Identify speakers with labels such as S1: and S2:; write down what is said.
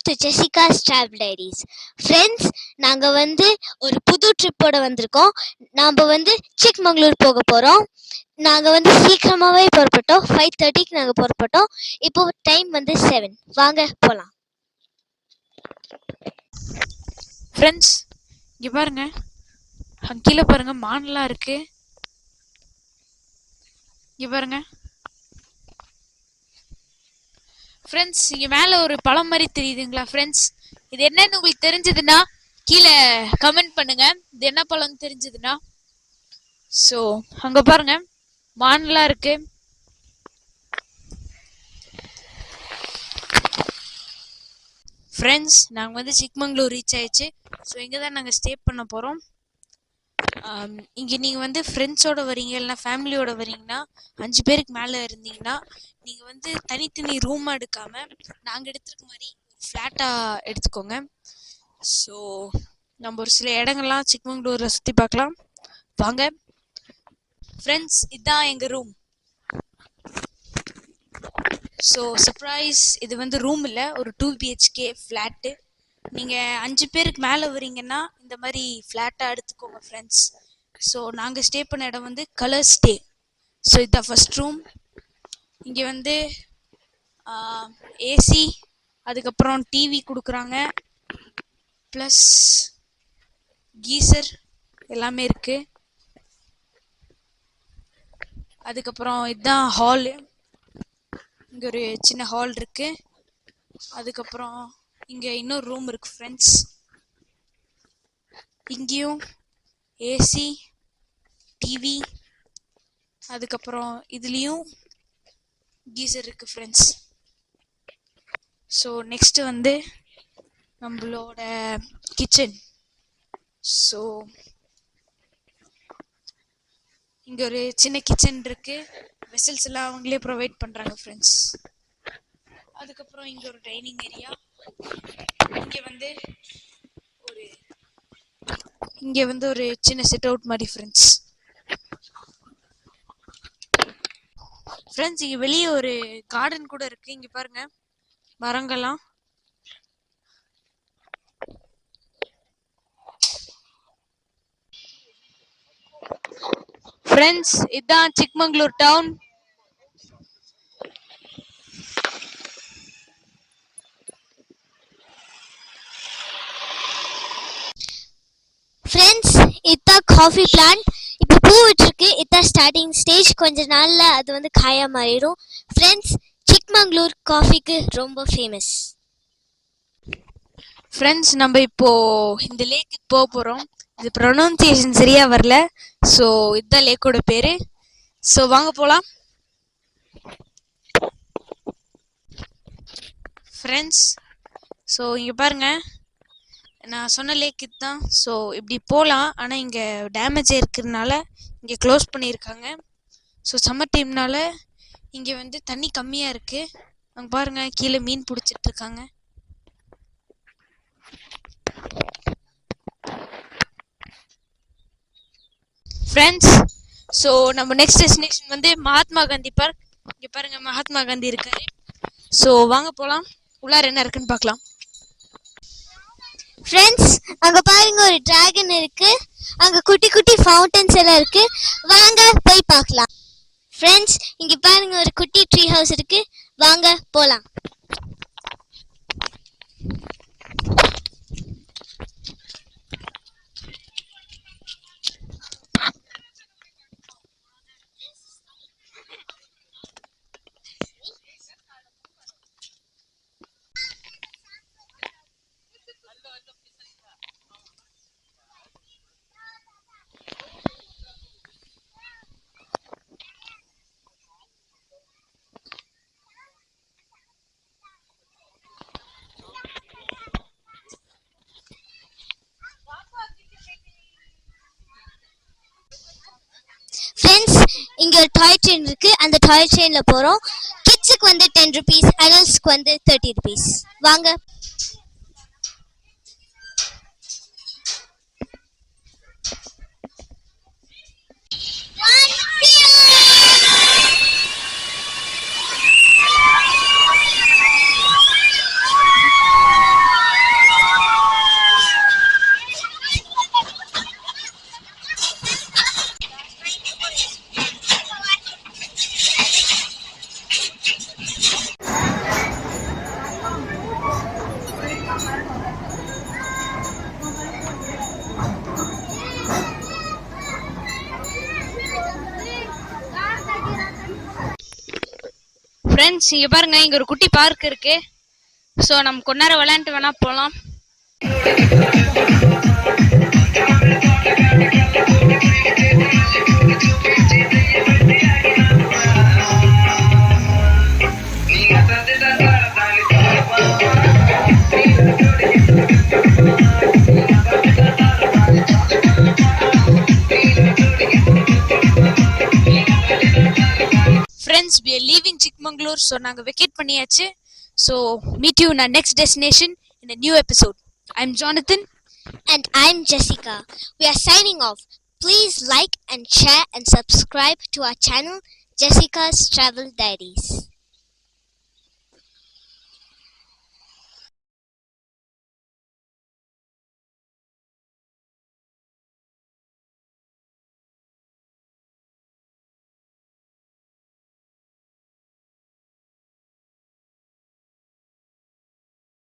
S1: To Jessica's travel diaries. Friends, நாங்கள் ஒரு புது ட்ரிப்போட வந்திருக்கோம். நாம் சிக்மங்களூர் போக போகிறோம். நாங்கள் சீக்கிரமாகவே புறப்பட்டோம். 5:30க்கு நாங்கள் புறப்பட்டோம். இப்போ டைம் 7. வாங்க போகலாம்.
S2: ஃப்ரெண்ட்ஸ், இங்கே பாருங்க, கீழே பாருங்க, மான்லாம் இருக்கு. இங்கே பாருங்க ஃப்ரெண்ட்ஸ், இங்கே மேலே ஒரு பழம் மாதிரி தெரியுதுங்களா ஃப்ரெண்ட்ஸ்? இது என்னன்னு உங்களுக்கு தெரிஞ்சதுன்னா கீழே கமெண்ட் பண்ணுங்க. இது என்ன பழம்னு தெரிஞ்சதுன்னா. ஸோ அங்கே பாருங்க, மான்லாம் இருக்கு. ஃப்ரெண்ட்ஸ், நாங்கள் சிக்மங்களூர் ரீச் ஆயிடுச்சு. ஸோ இங்கே தான் நாங்கள் ஸ்டே பண்ண போகிறோம். இங்கே நீங்கள் ஃப்ரெண்ட்ஸோட வரீங்க இல்லைனா ஃபேமிலியோட வரீங்கன்னா 5 பேருக்கு மேலே இருந்தீங்கன்னா நீங்கள் தனித்தனி ரூமாக எடுக்காமல் நாங்கள் எடுத்துருக்க மாதிரி ஃப்ளாட்டாக எடுத்துக்கோங்க. ஸோ நம்ம ஒரு சில இடங்கள்லாம் சிக்மங்களூரை சுற்றி பார்க்கலாம் வாங்க. ஃப்ரெண்ட்ஸ், இதுதான் எங்கள் ரூம். ஸோ சர்ப்ரைஸ், இது ரூம் இல்லை, ஒரு 2 BHK ஃப்ளாட்டு. நீங்கள் 5 பேருக்கு மேலே வரீங்கன்னா இந்த மாதிரி ஃப்ளாட்டாக எடுத்துக்கோங்க ஃப்ரெண்ட்ஸ். ஸோ நாங்கள் ஸ்டே பண்ண இடம் கலர் ஸ்டே. ஸோ இதுதான் ஃபர்ஸ்ட் ரூம். இங்கே ஏசி, அதுக்கப்புறம் டிவி கொடுக்குறாங்க, ப்ளஸ் கீசர் எல்லாமே இருக்குது. அதுக்கப்புறம் இதுதான் ஹாலு. இங்கே ஒரு சின்ன ஹால் இருக்குது. அதுக்கப்புறம் இங்கே இன்னொரு ரூம் இருக்குது ஃப்ரெண்ட்ஸ். இங்கேயும் ஏசி, டிவி, அதுக்கப்புறம் இதுலேயும் கீசர் இருக்குது ஃப்ரெண்ட்ஸ். ஸோ நெக்ஸ்ட்டு நம்மளோட கிச்சன். ஸோ இங்கே ஒரு சின்ன கிச்சன் இருக்குது. வெசல்ஸ் எல்லாம் அவங்களே ப்ரொவைட் பண்ணுறாங்க ஃப்ரெண்ட்ஸ். அதுக்கப்புறம் இங்கே ஒரு டைனிங் ஏரியா. இங்கே ஒரு சின்ன சிட் அவுட் மாதிரி ஃப்ரெண்ட்ஸ். ஃப்ரெண்ட்ஸ், இங்கே வெளியே ஒரு கார்டன் கூட இருக்குது. இங்கே பாருங்க, மரங்கள்லாம். ஃப்ரெண்ட்ஸ், இதுதான் சிக்மங்களூர் டவுன்.
S1: ஃப்ரெண்ட்ஸ், இதுதான் காஃபி பிளான்ட். இப்போ பூ விட்டுருக்கு. இதுதான் ஸ்டார்டிங் ஸ்டேஜ். கொஞ்ச நாளில் அது காயாக மாறிடும். ஃப்ரெண்ட்ஸ், சிக்மங்களூர் காஃபிக்கு ரொம்ப ஃபேமஸ்.
S2: ஃப்ரெண்ட்ஸ், நம்ம இப்போ இந்த லேக்கு போக போகிறோம். இது ப்ரொனவுன்சியேஷன் சரியாக வரல. ஸோ இதுதான் லேக்கோட பேர். ஸோ வாங்க போகலாம். ஃப்ரெண்ட்ஸ், ஸோ இங்கே பாருங்க, நான் சொன்ன லேக் இதுதான். ஸோ இப்படி போகலாம், ஆனால் இங்கே டேமேஜ் இருக்கிறதுனால இங்கே க்ளோஸ் பண்ணியிருக்காங்க. ஸோ சம்மர் டைம்னால இங்கே தண்ணி கம்மியாக இருக்குது. அங்கே பாருங்கள், கீழே மீன் பிடிச்சிட்டு இருக்காங்க. ஃப்ரெண்ட்ஸ், ஸோ நம்ம next destination Mahatma Gandhi park. இங்கே பாருங்கள், மகாத்மா காந்தி இருக்காரு. ஸோ வாங்க போகலாம், உள்ளார என்ன இருக்குன்னு பார்க்கலாம்.
S1: ஃப்ரெண்ட்ஸ், அங்கே பாருங்க, ஒரு டிராகன் இருக்கு. அங்கே குட்டி குட்டி ஃபவுண்டன்ஸ் எல்லாம் இருக்கு. வாங்க போய் பார்க்கலாம். ஃப்ரெண்ட்ஸ், இங்கே பாருங்க, ஒரு குட்டி ட்ரீ ஹவுஸ் இருக்கு. வாங்க போகலாம். ஃப்ரெண்ட்ஸ், இங்கே ஒரு டாய் ட்ரெயின் இருக்கு. அந்த டாய் ட்ரெயினில் போகிறோம். கிட்ஸுக்கு 10 rupees, அடல்ட்ஸ்க்கு 30 rupees. வாங்க.
S2: ஃப்ரெண்ட்ஸ் இங்க பாருங்க, இங்க ஒரு குட்டி பார்க் இருக்கு. ஸோ நம்ம கொஞ்ச நேரம் விளையாண்டு வேணா போகலாம். Friends, we are leaving Chikmagalur, so நாங்க வெக்கேட் பண்ணியாச்சு. So meet you in our next destination in a new episode. I'm Jonathan.
S1: And I'm Jessica. We are signing off. Please like and share and subscribe to our channel, Jessica's Travel Diaries.